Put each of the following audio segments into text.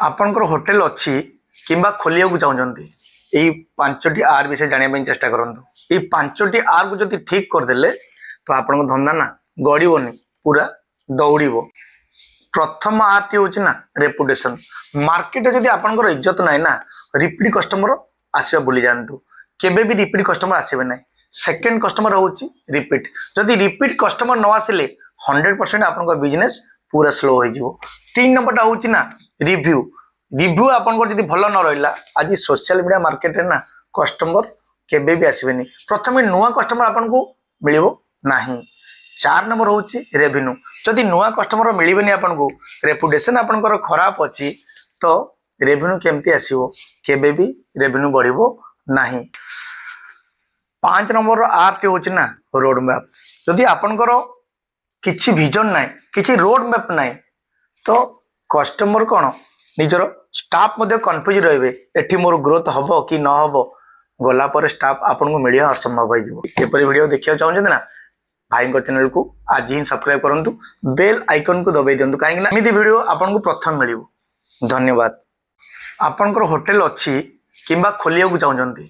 आपणकर होटेल अच्छी किंबा खोलिया को चाहते यही पांचटी आर विषय जानापी चेष्टा करूँ। ये पांचटी आर को जब ठीक करदे तो आपण धंदा ना गड़बनी पूरा दौड़। प्रथम आर टी हूँ ना रेपुटेशन। मार्केट जब आपंकर इज्जत ना ना रिपीट कस्टमर आसवा भूली जातु केबे भी रिपीट कस्टमर आसबे ना। सेकेंड कस्टमर हूँ रिपीट। जदि रिपीट कस्टमर न आसिले 100% आप बिजनेस पूरा स्लो हो। 3 नंबर हूँ ना रिव्यू। रिव्यू आपंकर जब भल न रहा आज सोशल मीडिया मार्केट रे ना कस्टमर केबे भी आसबे। प्रथम नुआ कस्टमर आपन को मिल ना। 4 नंबर हूँ रेवेन्यू। जदि नुआ कस्टमर मिलबे आपन को रेपुटेशन आपंकर खराब अच्छी तो रेवेन्यू केमती आसो केबे भी रेवेन्यू बढ़िबो नाही। 5 नंबर आर टी हूँ ना रोड मैप। जदि आपंकर किछि विजन ना किछि रोड मैप ना तो कस्टमर कौन निजर स्टाफ मध्य कन्फ्यूज रहे एठी मोर ग्रोथ हम कि न हम गला पर स्टाफ आपन को मिलिया असंभव होपर वीडियो देखा चाहते ना भाई चैनल को आज ही सब्सक्राइब करूँ बेल आइकन को दबाई दिंतु कहीं एमती वीडियो आपन को प्रथम मिल। धन्यवाद। आपणकर होटेल अच्छी किंबा खोलिया को चाहते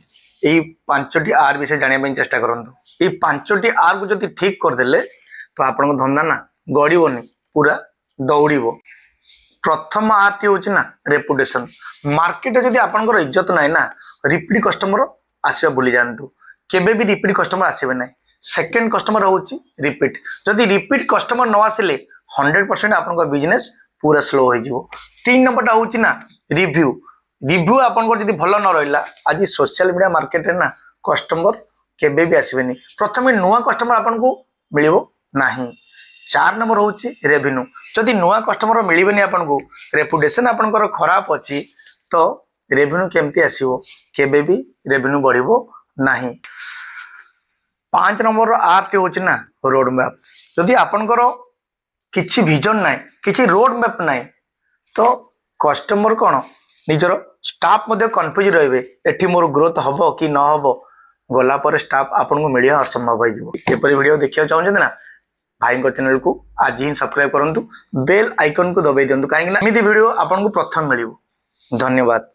यही पांचटी आर विषय जानापी चेष्टा करूँ। ये पांचटी आर को जब ठीक करदे तो आपण धंदा ना गड़बनी पूरा दौड़। प्रथम आर टी हूँ ना रेपुटेशन। मार्केट जब आपंकर इज्जत ना ना रिपीट कस्टमर आसवा भूली जातु केबे भी रिपीट कस्टमर आसबे ना। सेकेंड कस्टमर हूँ रिपीट। जदि रिपीट कस्टमर न आसिले 100% आप बिजनेस पूरा स्लो हो। 3 नंबर हूँ ना रिव्यू। रिव्यू आपंकर जब भल न रहा आज सोशल मीडिया मार्केट रे ना कस्टमर केबे भी आसबे। प्रथम नुआ कस्टमर आपन को मिल ना। 4 नंबर हूँ रेवेन्यू। जदि नुआ कस्टमर मिलबे आपन को रेपुटेशन आपंकर खराब अच्छी तो रेवेन्यू केमती आसो केबे भी रेवेन्यू बढ़िबो नाही। 5 नंबर आर टी हूँ ना रोड मैप। जदि आपंकर किछि विजन ना किछि रोड मैप ना तो कस्टमर कौन निजर स्टाफ मध्य कन्फ्यूज रहे एठी मोर ग्रोथ हम कि न हम गला पर स्टाफ आपन को मिलिया असंभव होपर वीडियो देखा चाहते ना भाई चैनल को आज ही सब्सक्राइब करूँ बेल आइकन को दबाई दिंतु कहीं एमती वीडियो आपन को प्रथम मिल। धन्यवाद।